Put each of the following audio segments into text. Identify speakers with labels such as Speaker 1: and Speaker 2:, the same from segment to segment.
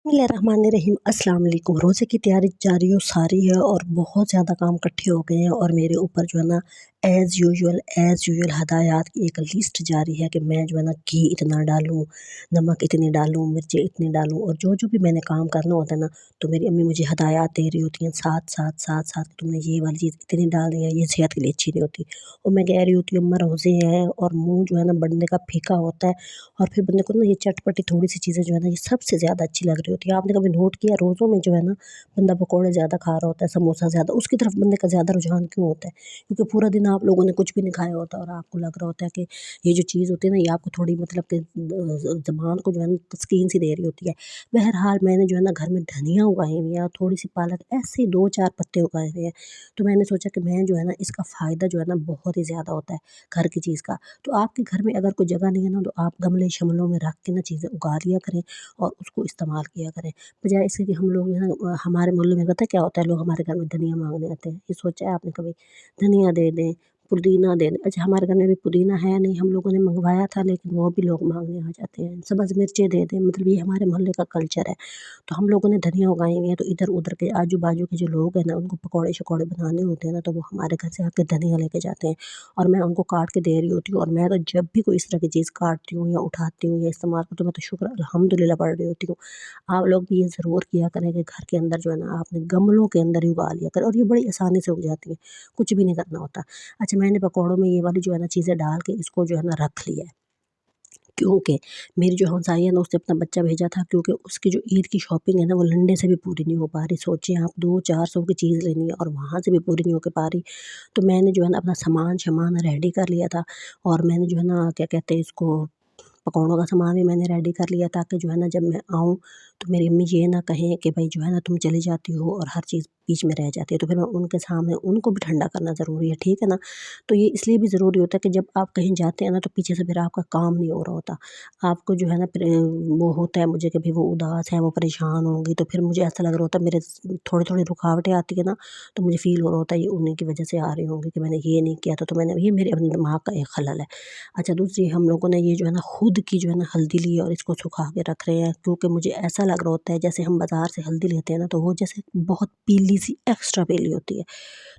Speaker 1: बिस्मिल्लाहिर्रहमानिर्रहीम अस्सलाम वालेकुम। रोज़े की तैयारी जारी और सारी है और बहुत ज़्यादा काम इकट्ठे हो गए हैं और मेरे ऊपर जो है ना एज़ यूजुअल हदायत की एक लिस्ट जारी है कि मैं जो है ना घी इतना डालूँ, नमक इतनी डालूँ, मिर्चें इतनी डालूँ और जो भी मैंने काम करना होता है ना, तो मेरी अम्मी मुझे हदायत दे रही होती हैं साथ-साथ कि तुमने ये वाली चीज़ इतनी डालनी है, ये सेहत के लिए अच्छी नहीं होती। और मैं कह रही होती हूँ अम्मा रोज़े हैं और मुँह जो है ना बंदे का फीका होता है और फिर बंदे को ना ये चटपटी थोड़ी-सी चीज़ें जो है ना, ये सबसे ज़्यादा अच्छी लग रही होती है। आपने कभी नोट किया रोज़ों में जो है ना, बंदा पकौड़े ज़्यादा खा रहा होता है, समोसा ज़्यादा, उसकी तरफ बंदे का ज़्यादा रुझान क्यों होता है? क्योंकि पूरा दिन आप लोगों ने कुछ भी नहीं खाया होता और आपको लग रहा होता है कि ये जो चीज़ होती है ना, ये आपको थोड़ी मतलब कि ज़ुबान को जो है ना तस्कीन सी दे रही होती है। बहरहाल मैंने जो है ना घर में धनिया उगाई हुई है और थोड़ी-सी पालक, ऐसे ही 2-4 पत्ते उगाए हुए हैं। तो मैंने सोचा कि मैं जो है ना इसका फ़ायदा जो है ना बहुत ही ज़्यादा होता है घर की चीज़ का। तो आपके घर में अगर कोई जगह नहीं है ना, तो आप गमले-शमलों में रख के ना चीज़ें उगा लिया करें और उसको इस्तेमाल किया करें। बजाय इसके कि हम लोग जो है ना हमारे मोहल्ले में पता है क्या होता है, लोग हमारे घर में धनिया माँगने आते हैं। ये सोचा है आपने कभी? धनिया दे दें, पुदीना दे दें। अच्छा, हमारे घर में भी पुदीना है नहीं, हम लोगों ने मँगवाया था लेकिन वो भी लोग माँगने आ जाते हैं। सब्ज़ मिर्चें दे दें, मतलब ये हमारे मोहल्ले का कल्चर है। तो हम लोगों ने धनिया उगाई हुई है, तो इधर-उधर के आजू-बाजू के जो लोग हैं ना, उनको पकौड़े-शकौड़े बनाने होते हैं ना, तो वो हमारे घर से आके धनिया लेके जाते हैं और मैं उनको काट के दे रही होती हूँ। और मैं तो जब भी कोई इस तरह की चीज़ काटती हूँ या उठाती हूँ या इस्तेमाल करती हूँ, मैं तो शुक्र अल्हम्दुलिल्लाह पढ़ रही होती हूँ। आप लोग भी ये ज़रूर किया करें कि घर के अंदर जो है ना, आपने गमलों के अंदर ही उगा लिया करें और ये बड़ी आसानी से उग जाती हैं, कुछ भी नहीं करना होता। अच्छा, मैंने पकौड़ों में ये वाली जो है ना चीज़ें डाल के इसको जो है ना रख लिया है। क्योंकि मेरी जो हमसाई है ना, उसने अपना बच्चा भेजा था, क्योंकि उसकी जो ईद की शॉपिंग है ना, वो लंडे से भी पूरी नहीं हो पा रही। सोचिए आप, 2-400 की चीज़ लेनी है और वहाँ से भी पूरी नहीं हो के पा रही। तो मैंने जो है ना अपना सामान-शमान रेडी कर लिया था और मैंने जो है ना क्या कहते हैं इसको, पकौड़ों का सामान भी मैंने रेडी कर लिया, ताकि जो है ना जब मैं आऊँ तो मेरी अम्मी ये ना कहें कि भई जो है ना तुम चली जाती हो और हर चीज़ बीच में रह जाती है। तो फिर मैं उनके सामने उनको भी ठंडा करना ज़रूरी है, ठीक है ना? तो ये इसलिए भी ज़रूरी होता है कि जब आप कहीं जाते हैं ना, तो पीछे से फिर आपका काम नहीं हो रहा होता। आपको जो है ना वो होता है मुझे कि भई वो उदास हैं, वो परेशान होंगी, तो फिर मुझे ऐसा लग रहा होता है मेरे थोड़ी-थोड़ी रुकावटें आती है ना, तो मुझे फ़ील हो रहा होता है ये उन्हीं की वजह से आ रही होंगी कि मैंने ये नहीं किया था, तो मैंने ये मेरे अपने दिमाग का एक खलल है। अच्छा, दूसरी, हम लोगों ने ये जो है ना खुद की जो है ना हल्दी ली है और इसको सुखा के रख रहे हैं, क्योंकि मुझे ऐसा लग रहा होता है जैसे हम बाज़ार से हल्दी लेते हैं ना, तो वो जैसे बहुत पीली सी एक्स्ट्रा पीली होती है।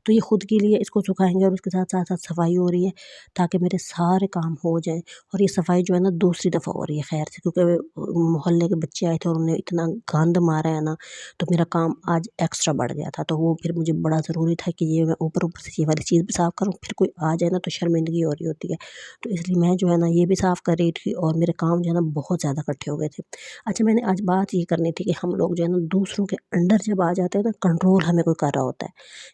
Speaker 1: तो ये खुद के लिए इसको सुखाएँगे और उसके साथ-साथ सफाई हो रही है, ताकि मेरे सारे काम हो जाएँ। और ये सफाई जो है ना दूसरी दफ़ा हो रही है खैर से, क्योंकि मोहल्ले के बच्चे आए थे और उन्होंने इतना गंद मारा है ना, तो मेरा काम आज एक्स्ट्रा बढ़ गया था। तो वो फिर मुझे बड़ा ज़रूरी था कि ये मैं ऊपर-ऊपर से ये वाली चीज़ भी साफ़ करूँ, फिर कोई आ जाए ना तो शर्मिंदगी हो रही होती है। तो इसलिए मैं जो है ना ये भी साफ़ कर रही थी और मेरे काम जो है ना बहुत ज़्यादा इकट्ठे हो गए थे। अच्छा, मैंने आज बात ये करनी थी कि हम लोग जो है ना दूसरों के अंडर जब आ जाते हैं ना, कंट्रोल हमें कोई कर रहा होता है,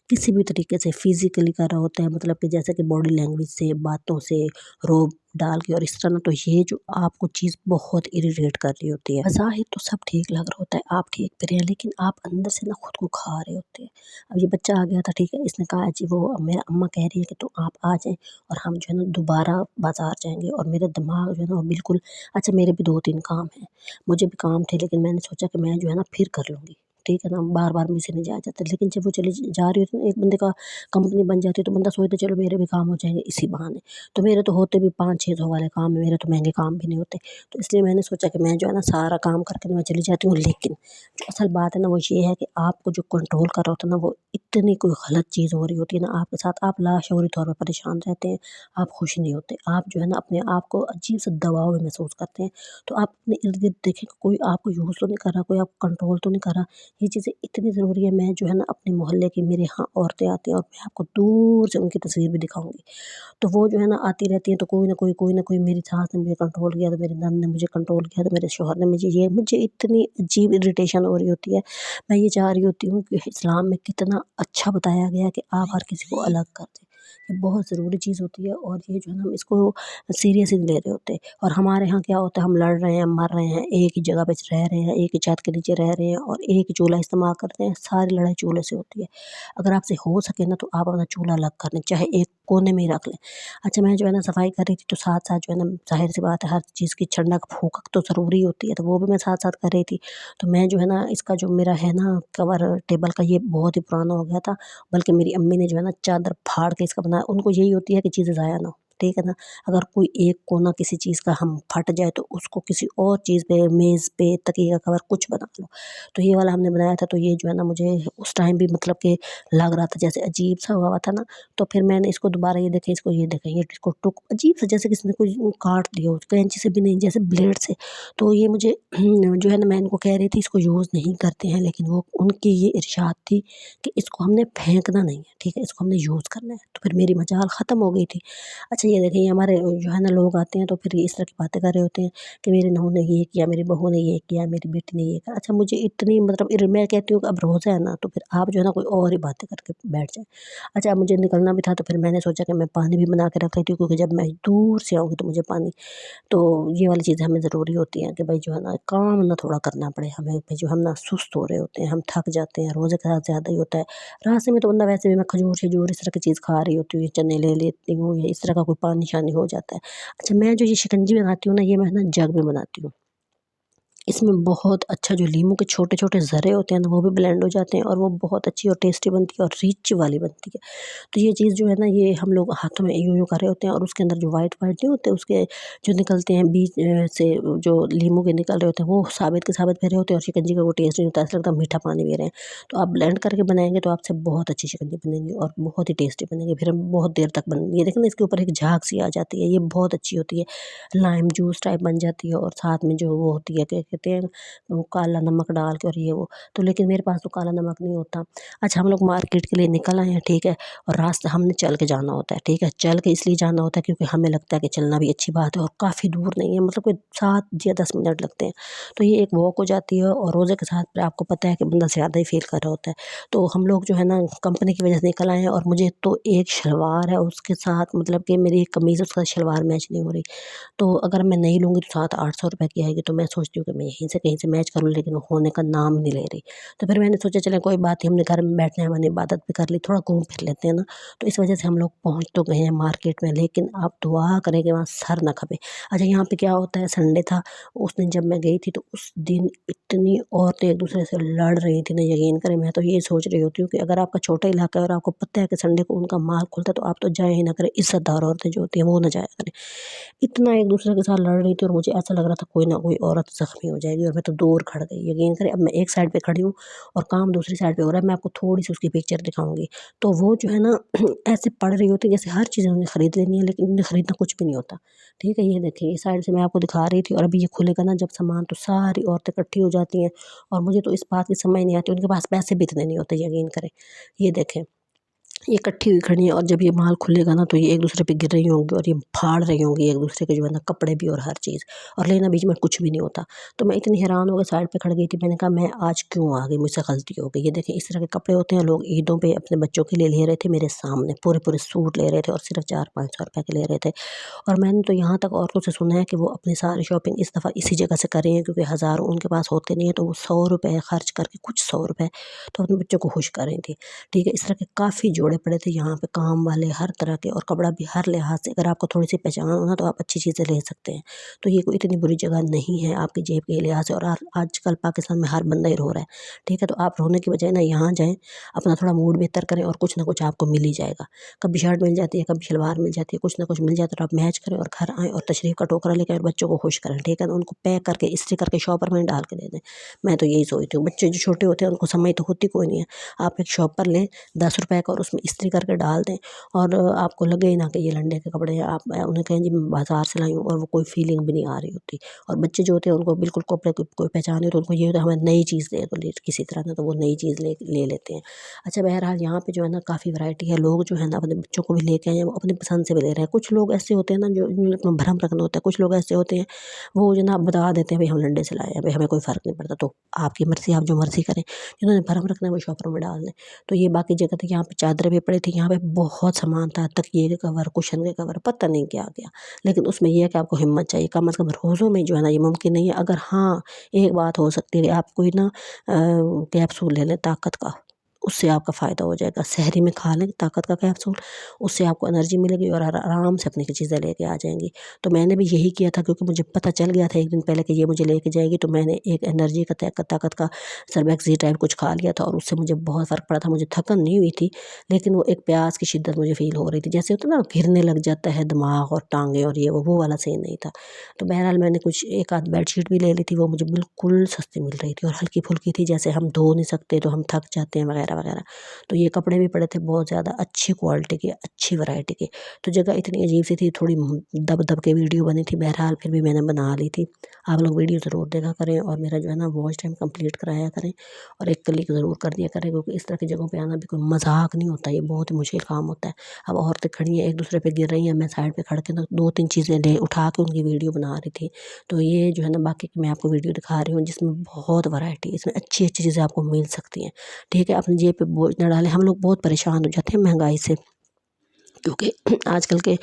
Speaker 1: किसी भी तरीके से फिज़िकली कर रहा होता है, मतलब कि जैसे कि बॉडी लैंग्वेज से, बातों से, रोब डाल के और इस तरह ना, तो ये जो आपको चीज़ बहुत इरिटेट कर रही होती है। ज़ाहिर तो सब ठीक लग रहा होता है, आप ठीक भी रहे हैं, लेकिन आप अंदर से ना खुद को खा रहे होते हैं। अब ये बच्चा आ गया था, ठीक है, इसने कहा जी, वो मेरा अम्मा कह रही है कि तो आप आ जाएँ और हम जो है ना दोबारा बाज़ार जाएँगे, और मेरा दिमाग जो है ना वो बिल्कुल, अच्छा, मेरे भी 2-3 काम हैं, मुझे भी काम थे, लेकिन मैंने सोचा कि मैं जो है ना फिर कर लूँगी, ठीक है ना? बार-बार मुझसे नहीं जाया जाता, लेकिन जब वो चली जा रही होती है ना, एक बंदे का कंपनी बन जाती है, तो बंदा सोचता है चलो मेरे भी काम हो जाएँगे इसी बहाने। तो मेरे तो होते भी 500-600 वाले काम हैं, मेरे तो महँगे काम भी नहीं होते। तो इसलिए मैंने सोचा कि मैं जो है ना सारा काम करके ना मैं चली जाती हूँ, लेकिन जो असल बात है ना वो ये है कि आपको जो कंट्रोल कर रहा होता है ना, वो इतनी कोई गलत चीज़ हो रही होती है ना आपके साथ, आप लाशऊरी तौर पे परेशान रहते हैं, आप खुश नहीं होते। आप जो है ना अपने आप को अजीब-सा दबाव में महसूस करते हैं। तो आप अपने इर्द-गिर्द देखें कि कोई आपको यूज़ तो नहीं कर रहा, कोई आपको कंट्रोल तो नहीं कर रहा। ये चीज़ें इतनी ज़रूरी है। मैं जो है ना अपने मोहल्ले की, मेरे यहाँ औरतें आती हैं और मैं आपको दूर से उनकी तस्वीर भी दिखाऊँगी। तो वो जो है ना आती रहती हैं, तो कोई ना कोई, मेरी सास ने मुझे कंट्रोल किया, तो मेरी नंद ने मुझे कंट्रोल किया, तो मेरे शौहर ने मुझे इतनी अजीब इरिटेशन हो रही होती है। मैं ये चाह रही होती हूँ कि इस्लाम में कितना अच्छा बताया गया है कि आप हर किसी को अलग कर दें। ये बहुत ज़रूरी चीज़ होती है और ये जो है ना हम इसको सीरियस ही नहीं ले रहे होते। और हमारे यहाँ क्या होता है, हम लड़ रहे हैं, मर रहे हैं, एक ही जगह पे रह रहे हैं, एक ही छत के नीचे रह रहे हैं और एक ही चूल्हा इस्तेमाल करते हैं, सारी लड़ाई चूल्हे से होती है। अगर आपसे हो सके ना, तो आप अपना चूल्हा अलग कर लें, चाहे एक कोने में ही रख लें। अच्छा, मैं जो है ना सफाई कर रही थी, तो साथ-साथ जो है ना, ज़ाहिर-सी बात है, हर चीज़ की ठंडक फूँकक तो ज़रूरी होती है, तो वो भी मैं साथ-साथ कर रही थी। तो मैं जो है ना इसका जो मेरा है ना कवर टेबल का, ये बहुत ही पुराना हो गया था, बल्कि मेरी अम्मी ने जो है ना चादर फाड़ के इसका बनाया, उनको यही होती है कि चीज़ें ज़ाया ना हो। ठीक है ना। अगर कोई एक कोना किसी चीज़ का हम फट जाए तो उसको किसी और चीज़ पे, मेज़ पे, तकिए का कवर कुछ बना लो। तो ये वाला हमने बनाया था, तो ये जो है ना मुझे उस टाइम भी मतलब कि लग रहा था जैसे अजीब-सा हुआ था ना, तो फिर मैंने इसको दोबारा ये देखें, ये इसको टुक अजीब-सा जैसे किसी ने कोई काट दिया हो, कैंची से भी नहीं, जैसे ब्लेड से। तो ये मुझे जो है ना, मैं इनको कह रही थी इसको यूज़ नहीं करते हैं, लेकिन वो उनकी ये इरशाद थी कि इसको हमने फेंकना नहीं है, ठीक है, इसको हमने यूज़ करना है। तो फिर मेरी मजाल ख़त्म हो गई थी। अच्छा ये देखिए, ये हमारे जो है ना लोग आते हैं तो फिर ये इस तरह की बातें कर रहे होते हैं कि मेरी नूह ने ये किया, मेरी बहू ने ये किया, मेरी बेटी ने ये करा। अच्छा मुझे इतनी मतलब मैं कहती हूँ कि अब रोज़ा है ना, तो फिर आप जो है ना कोई और ही बातें करके बैठ जाएँ। अच्छा मुझे निकलना भी था, तो फिर मैंने सोचा कि मैं पानी भी बना के रख लेती हूँ, क्योंकि जब मैं दूर से आऊँगी तो मुझे पानी, तो ये वाली चीज़ें हमें ज़रूरी होती हैं कि भाई जो है ना काम ना थोड़ा करना पड़े हमें, भाई जो हम ना सुस्त हो रहे होते हैं, हम थक जाते हैं, रोज़े के साथ ज़्यादा ही होता है। रास्ते में तो वरना वैसे भी मैं खजूर-शजूर इस तरह की चीज़ खा रही होती हूँ, ये चने ले लेती हूँ, या इस तरह का कोई पानी-शानी हो जाता है। अच्छा मैं जो ये शिकंजी बनाती हूँ ना, ये मैं ना जग में बनाती हूँ। इसमें बहुत अच्छा जो लीमू के छोटे-छोटे ज़रे होते हैं ना, वो भी ब्लेंड हो जाते हैं, और वो बहुत अच्छी और टेस्टी बनती है और रिच वाली बनती है। तो ये चीज़ जो है ना, ये हम लोग हाथों में यूँ-यूँ कर रहे होते हैं, और उसके अंदर जो वाइट-वाइट नहीं होते, उसके जो निकलते हैं बीज से, जो लीमू के निकल रहे होते हैं, वो साबित के साबित भरे होते हैं, और शिकंजी का वो टेस्ट नहीं होता, ऐसा लगता है मीठा पानी पी रहे हैं। तो आप ब्लेंड करके बनाएँगे तो आपसे बहुत अच्छी शिकंजी बनेगी और बहुत ही टेस्टी बनेगी, फिर हम बहुत देर तक बन ये देखें ना, इसके ऊपर एक झाग सी आ जाती है, ये बहुत अच्छी होती है। लाइम जूस टाइप बन जाती है, और साथ में जो वो होती है, क्या कहते हैं, वो काला नमक डाल के, और ये वो। तो लेकिन मेरे पास तो काला नमक नहीं होता। अच्छा हम लोग मार्केट के लिए निकल आए हैं, ठीक है, और रास्ता हमने चल के जाना होता है, ठीक है, चल के इसलिए जाना होता है क्योंकि हमें लगता है कि चलना भी अच्छी बात है, और काफ़ी दूर नहीं है, मतलब कोई 7 या 10 मिनट लगते हैं। तो ये एक वॉक हो जाती है, और रोज़े के साथ फिर आपको पता है कि बंदा ज़्यादा ही फ़ील कर रहा होता है। तो हम लोग जो है ना कंपनी की वजह से निकल आए हैं, और मुझे तो एक शलवार है उसके साथ, मतलब कि मेरी एक कमीज़ उसके साथ शलवार मैच नहीं हो रही। तो अगर मैं नहीं लूँगी तो 700-800 रुपए की आएगी, तो मैं सोचती हूँ कि मैं यहीं से कहीं से मैच कर लूँ, लेकिन वो होने का नाम नहीं ले रही। तो फिर मैंने सोचा चलें कोई बात नहीं, हमने घर में बैठना है, मैंने इबादत भी कर ली, थोड़ा घूम फिर लेते हैं ना। तो इस वजह से हम लोग पहुँच तो गए हैं मार्केट में, लेकिन आप दुआ करें कि वहाँ सर ना खपे। अच्छा यहाँ पे क्या होता है, संडे था, उस दिन जब मैं गई थी तो उस दिन इतनी औरतें एक-दूसरे से लड़ रही थी ना, यकीन करें, मैं तो ये सोच रही होती हूँ कि अगर आपका छोटा इलाका है और आपको पता है कि संडे को उनका माल खुलता है, तो आप तो जाया ही ना करें, इज़्ज़तदार औरतें जो होती हैं वो ना जाया करें। इतना एक-दूसरे के साथ लड़ रही थी, और मुझे ऐसा लग रहा था कोई ना कोई औरत ज़ख्मी हो जाएगी, और मैं तो दूर खड़ गई। यकीन करें, अब मैं एक साइड पे खड़ी हूँ और काम दूसरी साइड पे हो रहा है। मैं आपको थोड़ी-सी उसकी पिक्चर दिखाऊँगी। तो वो जो है ना ऐसे पड़ रही होती है जैसे हर चीज़ उन्होंने खरीद लेनी है, लेकिन उन्हें खरीदना कुछ भी नहीं होता। ठीक है, ये देखिए, इस साइड से मैं आपको दिखा रही थी, और अभी ये खुलेगा ना जब सामान, तो सारी औरतें इकट्ठी हो जाती हैं, और मुझे तो इस बात की समझ नहीं आती, उनके पास पैसे भी इतने नहीं होते, यकीन करें। ये देखें, ये इकट्ठी हुई खड़ी हैं, और जब ये माल खुलेगा ना, तो ये एक-दूसरे पे गिर रही होंगी, और ये फाड़ रही होंगी एक-दूसरे के जो है ना कपड़े भी और हर चीज़, और लेकिन बीच में कुछ भी नहीं होता। तो मैं इतनी हैरान हो गई, साइड पे खड़ गई थी, मैंने कहा मैं आज क्यों आ गई, मुझसे गलती हो गई। ये देखें, इस तरह के कपड़े होते हैं, लोग ईदों पे अपने बच्चों के लिए ले रहे थे, मेरे सामने पूरे-पूरे सूट ले रहे थे, और सिर्फ 400-500 रुपए के ले रहे थे। और मैंने तो यहाँ तक औरतों से सुना है कि वो अपनी सारी शॉपिंग इस दफ़ा इसी जगह से कर रही हैं, क्योंकि हज़ारों उनके पास होते नहीं हैं, तो वो 100 रुपए खर्च करके, कुछ 100 रुपए, तो अपने बच्चों को खुश कर रही थी। ठीक है, इस तरह के काफ़ी जोड़े पड़े थे यहाँ पे, काम वाले हर तरह के, और कपड़ा भी हर लिहाज से, अगर आपको थोड़ी-सी पहचान हो ना, तो आप अच्छी चीज़ें ले सकते हैं। तो ये कोई इतनी बुरी जगह नहीं है आपकी जेब के लिहाज से, और आजकल पाकिस्तान में हर बंदा ही रो रहा है। ठीक है, तो आप रोने की बजाय ना यहाँ जाएँ, अपना थोड़ा मूड बेहतर करें, और कुछ ना कुछ आपको मिल ही जाएगा। कभी शर्ट मिल जाती है, कभी शलवार मिल जाती है, कुछ ना कुछ मिल जाता है, तो आप मैच करें और घर आएँ, और तशरीफ़ का टोकरा लेके आएँ, और बच्चों को खुश करें। ठीक है ना, उनको पैक करके, इस्त्री करके शॉपर में डाल के दे दें। मैं तो यही सोचती हूँ, बच्चे जो छोटे होते हैं उनको समझ तो होती कोई नहीं है। आप एक शॉपर लें, 10 रुपए का, और उसमें इस्त्री करके डाल दें, और आपको लगे ही ना कि ये लंडे के कपड़े हैं। आप उन्हें कहें जी मैं बाज़ार से लाई हूँ, और वो कोई फीलिंग भी नहीं आ रही होती। और बच्चे जो होते हैं उनको बिल्कुल कपड़े की कोई पहचान नहीं, तो उनको ये होता है हमें नई चीज़ दे दो, किसी तरह ना, तो वो नई चीज़ ले ले लेते हैं। अच्छा बहरहाल यहाँ पे जो है ना काफ़ी वैरायटी है, लोग जो है ना अपने बच्चों को भी लेके आए हैं, वो अपनी पसंद से भी ले रहे हैं। कुछ लोग ऐसे होते हैं ना जो जिन्हें अपना भरम रखना होता है, कुछ लोग ऐसे होते हैं, वो जो है ना बता देते हैं भाई हम लंडे से लाए हैं, भाई हमें कोई फ़र्क नहीं पड़ता। तो आपकी मर्ज़ी, आप जो मर्ज़ी करें, जिन्होंने भरम रखना है वो शॉपर में डाल दें। तो ये बाकी जगह थी, यहाँ पे चादरें भी पड़ी थी, यहाँ पे बहुत सामान था, तकिए के कवर, कुशन के कवर, पता नहीं क्या-क्या। लेकिन उसमें ये है कि आपको हिम्मत चाहिए, कम से कम रोज़ों में जो है ना ये मुमकिन नहीं है। अगर हाँ, एक बात हो सकती है कि आप कोई ना कैप्सूल ले लें ताकत का, उससे आपका फ़ायदा हो जाएगा। सहरी में खा लें ताकत का कैप्सूल, उससे आपको एनर्जी मिलेगी और आराम से अपनी चीज़ें लेके आ जाएंगी। तो मैंने भी यही किया था, क्योंकि मुझे पता चल गया था एक दिन पहले कि ये मुझे लेके जाएगी। तो मैंने एक एनर्जी का ताकत का सर्वैक्सी टाइप कुछ खा लिया था और उससे मुझे बहुत फ़र्क पड़ा था। मुझे थकन नहीं हुई थी, लेकिन वो एक प्यास की शिद्दत मुझे फ़ील हो रही थी, जैसे होता है ना घिरने लग जाता है दिमाग और टांगें और ये वो वाला सीन नहीं था। तो बहरहाल मैंने कुछ एक आध बेडशीट भी ले ली थी, वो मुझे बिल्कुल सस्ती मिल रही थी और हल्की फुल्की थी, जैसे हम धो नहीं सकते तो हम थक जाते हैं वगैरह वगैरह। तो ये कपड़े भी पड़े थे बहुत ज़्यादा अच्छी क्वालिटी के, अच्छी वैरायटी के। तो जगह इतनी अजीब सी थी, थोड़ी दब दब के वीडियो बनी थी, बहरहाल फिर भी मैंने बना ली थी। आप लोग वीडियो ज़रूर देखा करें और मेरा जो है ना वॉच टाइम कंप्लीट कराया करें और एक क्लिक ज़रूर कर दिया करें, क्योंकि इस तरह की जगहों पे आना भी कोई मजाक नहीं होता, ये बहुत ही मुश्किल काम होता है। अब औरतें खड़ी हैं एक दूसरे पे गिर रही हैं, मैं साइड पे खड़ के ना 2-3 चीज़ें ले उठा के उनकी वीडियो बना रही थी। तो ये जो है ना बाकी मैं आपको वीडियो दिखा रही हूँ जिसमें बहुत वैरायटी, इसमें अच्छी अच्छी चीज़ें आपको मिल सकती हैं। ठीक है, अपनी जेब पे बोझ ना डालें। हम लोग बहुत परेशान हो जाते हैं महंगाई से, क्योंकि आजकल के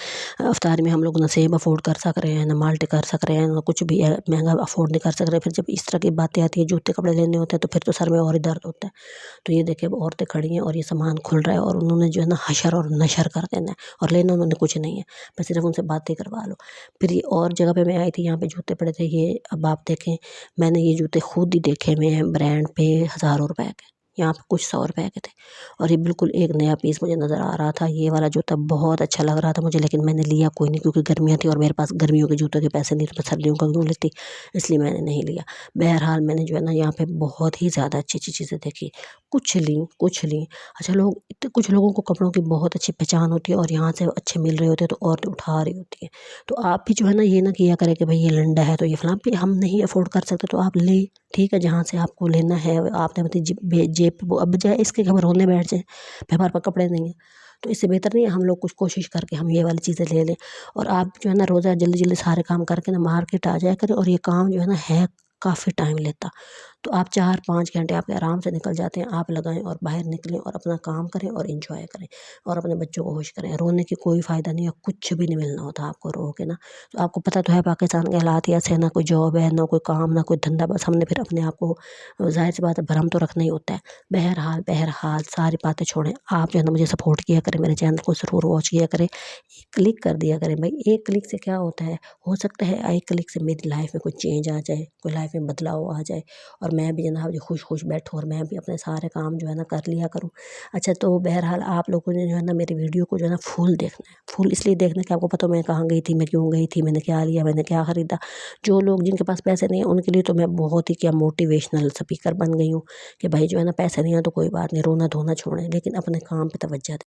Speaker 1: अवतार में हम लोग ना सेब अफोर्ड कर सक रहे हैं, ना माल्टे कर सक रहे हैं, ना कुछ भी महंगा अफोर्ड नहीं कर सक रहे। फिर जब इस तरह की बातें आती है, जूते कपड़े लेने होते हैं, तो फिर तो सर में और ही दर्द होता है। तो ये देखिए अब औरतें खड़ी हैं और ये सामान खुल रहा है और उन्होंने जो है ना हशर और नशर कर देना है, और लेना उन्होंने कुछ नहीं है, बस सिर्फ उनसे बातें करवा लो। फिर ये और जगह पे मैं आई थी, यहाँ पे जूते पड़े थे ये, अब आप देखें मैंने ये जूते खुद ही देखे हुए हैं ब्रांड पे हज़ारों रुपए के, यहाँ पे कुछ 100 रुपए के थे और ये बिल्कुल एक नया पीस मुझे नज़र आ रहा था। ये वाला जूता बहुत अच्छा लग रहा था मुझे, लेकिन मैंने लिया कोई नहीं, क्योंकि गर्मियाँ थी और मेरे पास गर्मियों के जूतों के पैसे नहीं थे, मैं सर्दियों का क्यों लेती, इसलिए मैंने नहीं लिया। बहरहाल मैंने जो है ना यहाँ पे बहुत ही ज़्यादा अच्छी अच्छी चीज़ें देखी, कुछ लीं कुछ लीं। अच्छा, कुछ लोगों को कपड़ों की बहुत अच्छी पहचान होती है और यहाँ से अच्छे मिल रहे होते हैं तो और उठा रही होती है। तो आप भी जो है ना ये ना किया करें कि भाई ये लंडा है तो ये फलां भी हम नहीं अफोर्ड कर सकते तो आप ले, ठीक है, जहाँ से आपको लेना है आपने अपनी जेब पे अब बजाय इसके कि हम रोने बैठ जाएं भाई हमारे पास कपड़े नहीं है। तो इससे बेहतर नहीं है हम लोग कुछ कोशिश करके हम ये वाली चीज़ें ले लें। और आप जो है ना रोज़ा जल्दी जल्दी सारे काम करके ना मार्केट आ जाया करें, और ये काम जो है ना है काफ़ी टाइम लेता। तो आप 4-5 घंटे आपके आराम से निकल जाते हैं, आप लगाएं और बाहर निकलें और अपना काम करें और एंजॉय करें और अपने बच्चों को खुश करें। रोने की कोई फ़ायदा नहीं है, कुछ भी नहीं मिलना होता आपको रो के ना। तो आपको पता तो है पाकिस्तान के हालात ही ऐसे हैं, ना कोई जॉब है, ना कोई काम, ना कोई धंधा, बस हमने फिर अपने आप को ज़ाहिर सी बात है भरम तो रखना ही होता है। बहरहाल बहरहाल सारी बातें छोड़ें, आप जो है ना मुझे सपोर्ट किया करें, मेरे चैनल को ज़रूर वॉच किया करें, एक क्लिक कर दिया करें भाई। एक क्लिक से क्या होता है, हो सकता है एक क्लिक से मेरी लाइफ में कोई चेंज आ जाए, कोई लाइफ में बदलाव आ जाए और मैं भी जनाब जी खुश खुश बैठूँ और मैं भी अपने सारे काम जो है ना कर लिया करूँ। अच्छा, तो बहरहाल आप लोगों ने जो है ना मेरी वीडियो को जो है ना फुल देखना है, फुल इसलिए देखना है कि आपको पता हो मैं कहाँ गई थी, मैं क्यों गई थी, मैंने क्या लिया, मैंने क्या ख़रीदा। जो लोग जिनके पास पैसे नहीं है उनके लिए तो मैं बहुत ही क्या मोटिवेशनल स्पीकर बन गई हूँ कि भाई जो है ना पैसे नहीं है तो कोई बात नहीं, रोना धोना छोड़ें, लेकिन अपने काम पे तवज्जो दें।